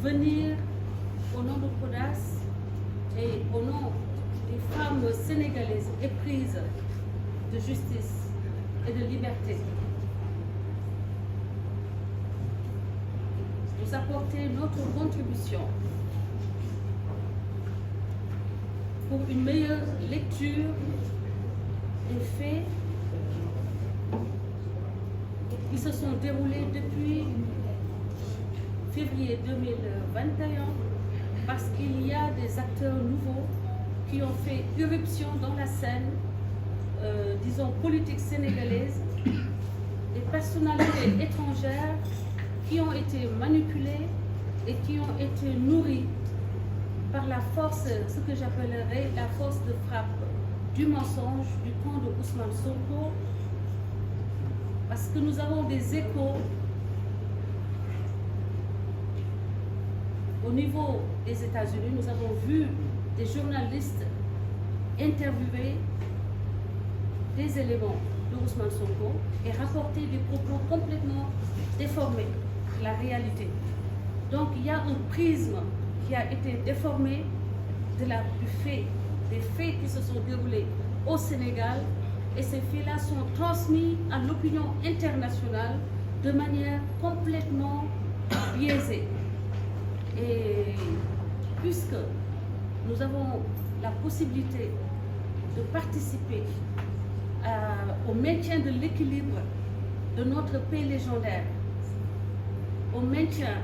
venir au nom de PRODAS et au nom des femmes sénégalaises éprises de justice et de liberté, nous apporter notre contribution pour une meilleure lecture des faits qui se sont déroulés depuis février 2021, parce qu'il y a des acteurs nouveaux qui ont fait irruption dans la scène, disons, politique sénégalaise, des personnalités étrangères qui ont été manipulées et qui ont été nourries par la force, ce que j'appellerais la force de frappe du mensonge du camp de Ousmane Sonko, parce que nous avons des échos au niveau des États-Unis. Nous avons vu des journalistes interviewer des éléments de Ousmane Sonko et rapporter des propos complètement déformés de la réalité. Donc il y a un prisme qui a été déformé des faits qui se sont déroulés au Sénégal, et ces faits-là sont transmis à l'opinion internationale de manière complètement biaisée. Et puisque nous avons la possibilité de participer au maintien de l'équilibre de notre pays légendaire, au maintien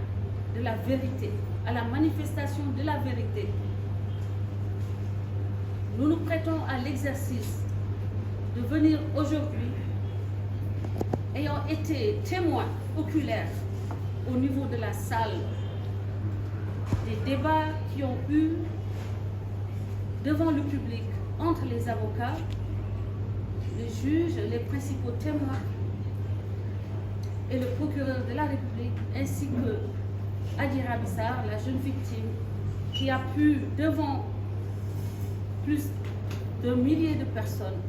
de la vérité, à la manifestation de la vérité, nous nous prêtons à l'exercice de venir aujourd'hui, ayant été témoins oculaires au niveau de la salle, des débats qui ont eu devant le public entre les avocats, les juges, les principaux témoins et le procureur de la République, ainsi que Adji Raby Sarr, la jeune victime, qui a pu, devant plus de milliers de personnes,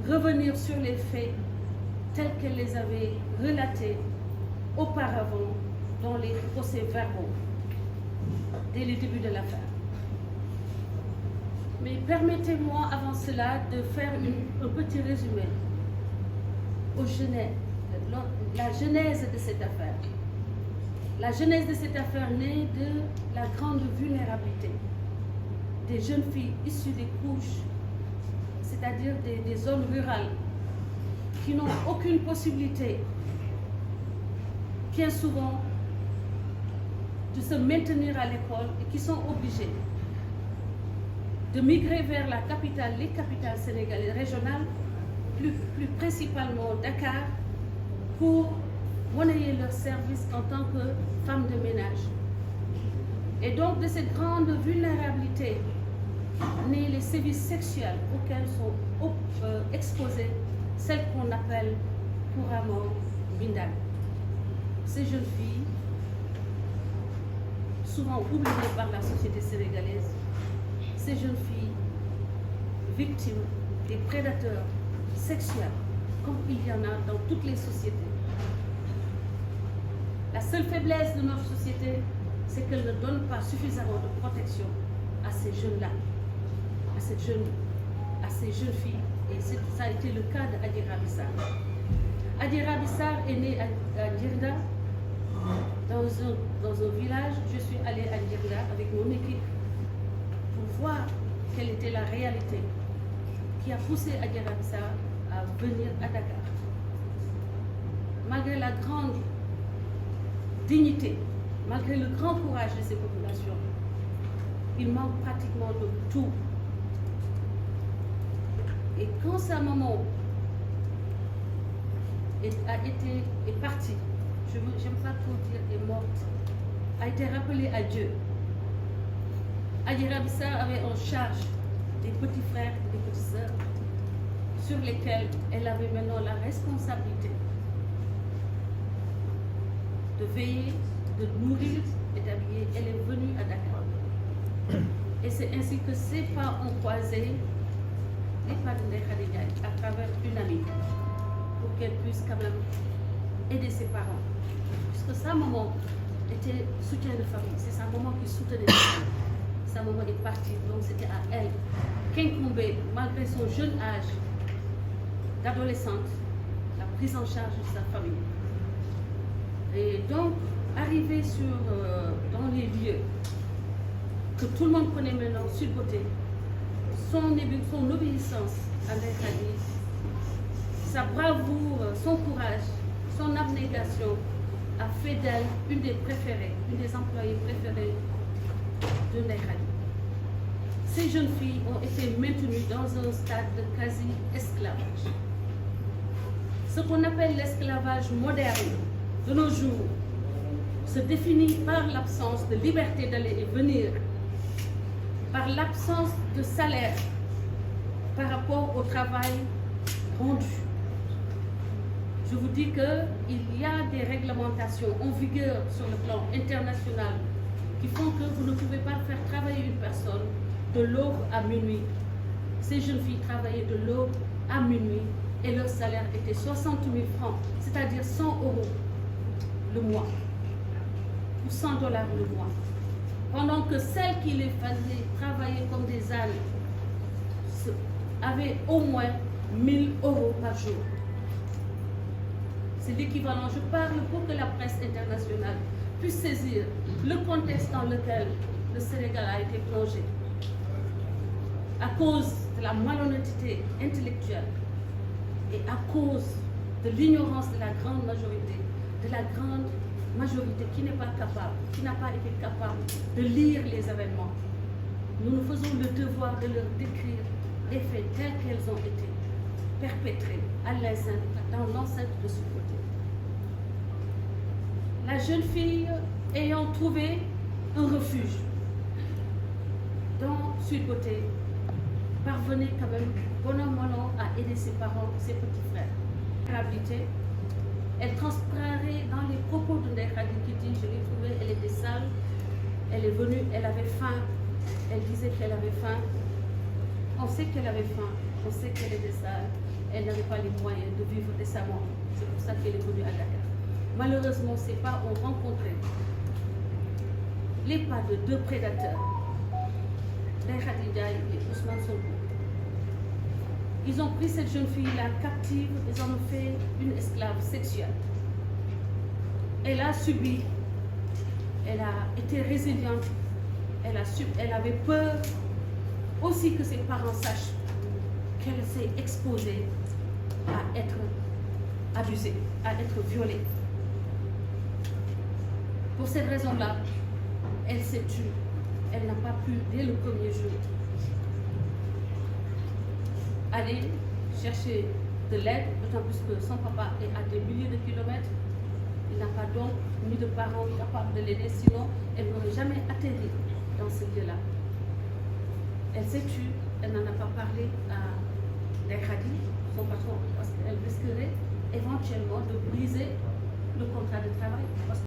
revenir sur les faits tels qu'elle les avait relatés auparavant dans les procès-verbaux dès le début de l'affaire. Mais permettez-moi avant cela de faire un petit résumé la genèse de cette affaire. La genèse de cette affaire naît de la grande vulnérabilité des jeunes filles issues des couches, c'est-à-dire des zones rurales, qui n'ont aucune possibilité, bien souvent, de se maintenir à l'école et qui sont obligées de migrer vers la capitale, les capitales sénégalaises régionales, plus principalement Dakar, pour monnayer leur service en tant que femmes de ménage. Et donc de cette grande vulnérabilité naît les sévices sexuels auxquels sont exposées celles qu'on appelle couramment Bindan. Ces jeunes filles, souvent oubliées par la société sénégalaise, ces jeunes filles victimes des prédateurs sexuels, comme il y en a dans toutes les sociétés. La seule faiblesse de notre société, c'est qu'elle ne donne pas suffisamment de protection à ces jeunes-là, à ces jeunes filles. Et ça a été le cas d'Adji Raby Sarr. Adji Raby Sarr est née à Djerda, dans un village. Je suis allée à Djerda avec mon équipe pour voir quelle était la réalité qui a poussé Adji Raby Sarr à venir à Dakar. Malgré la grande dignité, malgré le grand courage de ces populations, il manque pratiquement de tout. Et quand sa maman est partie, j'aime pas trop dire est morte, a été rappelée à Dieu, Adji Raby Sarr avait en charge des petits frères et des petites sœurs sur lesquels elle avait maintenant la responsabilité de veiller, de nourrir et d'habiller. Elle est venue à Dakar. Et c'est ainsi que ses pas ont croisé les pas de Ndeye Khady Ndiaye à travers une amie pour qu'elle puisse quand même aider ses parents. Puisque sa maman était soutien de famille. C'est sa maman qui soutenait la famille. Sa maman est partie, donc c'était à elle qu'incomber, malgré son jeune âge d'adolescente, la prise en charge de sa famille. Et donc, arrivé dans les lieux que tout le monde connaît maintenant, Sweet Beauté, son obéissance à Ndeye Khady, sa bravoure, son courage, son abnégation a fait d'elle une des préférées, une des employées préférées de Ndeye Khady. Ces jeunes filles ont été maintenues dans un stade de quasi-esclavage. Ce qu'on appelle l'esclavage moderne de nos jours se définit par l'absence de liberté d'aller et venir, par l'absence de salaire par rapport au travail rendu. Je vous dis qu'il y a des réglementations en vigueur sur le plan international qui font que vous ne pouvez pas faire travailler une personne de l'aube à minuit. Ces jeunes filles travaillaient de l'aube à minuit et leur salaire était 60 000 francs, c'est-à-dire 100 € le mois, ou 100 $ le mois. Pendant que celles qui les faisaient travailler comme des ânes avaient au moins 1 000 € par jour. C'est l'équivalent. Je parle pour que la presse internationale puisse saisir le contexte dans lequel le Sénégal a été plongé à cause de la malhonnêteté intellectuelle et à cause de l'ignorance de la grande majorité qui n'est pas capable, qui n'a pas été capable de lire les événements. Nous nous faisons le devoir de leur décrire les faits tels qu'elles ont été perpétrés dans l'enceinte de ce côté. La jeune fille ayant trouvé un refuge dans Sweet Beauté parvenait quand même bon an mal an à aider ses parents, ses petits frères. Elle transparaît dans les propos de Ndeye Khady qui dit: je l'ai trouvée, elle était sale, elle est venue, elle avait faim, elle disait qu'elle avait faim. On sait qu'elle avait faim, on sait qu'elle était sale, elle n'avait pas les moyens de vivre décemment. C'est pour ça qu'elle est venue à Dakar. Malheureusement, ses pas ont rencontré les pas de deux prédateurs, Ndeye Khady Ndiaye et Ousmane Sonko. Ils ont pris cette jeune fille-là captive, ils en ont fait une esclave sexuelle. Elle a subi, elle a été résiliente, elle avait peur aussi que ses parents sachent qu'elle s'est exposée à être abusée, à être violée. Pour cette raison-là, elle s'est tue. Elle n'a pas pu, dès le premier jour, aller chercher de l'aide, d'autant plus que son papa est à des milliers de kilomètres. Il n'a pas donc ni de parents capables de l'aider, sinon elle n'aurait jamais atterri dans ce lieu-là. Elle s'est tue, elle n'en a pas parlé,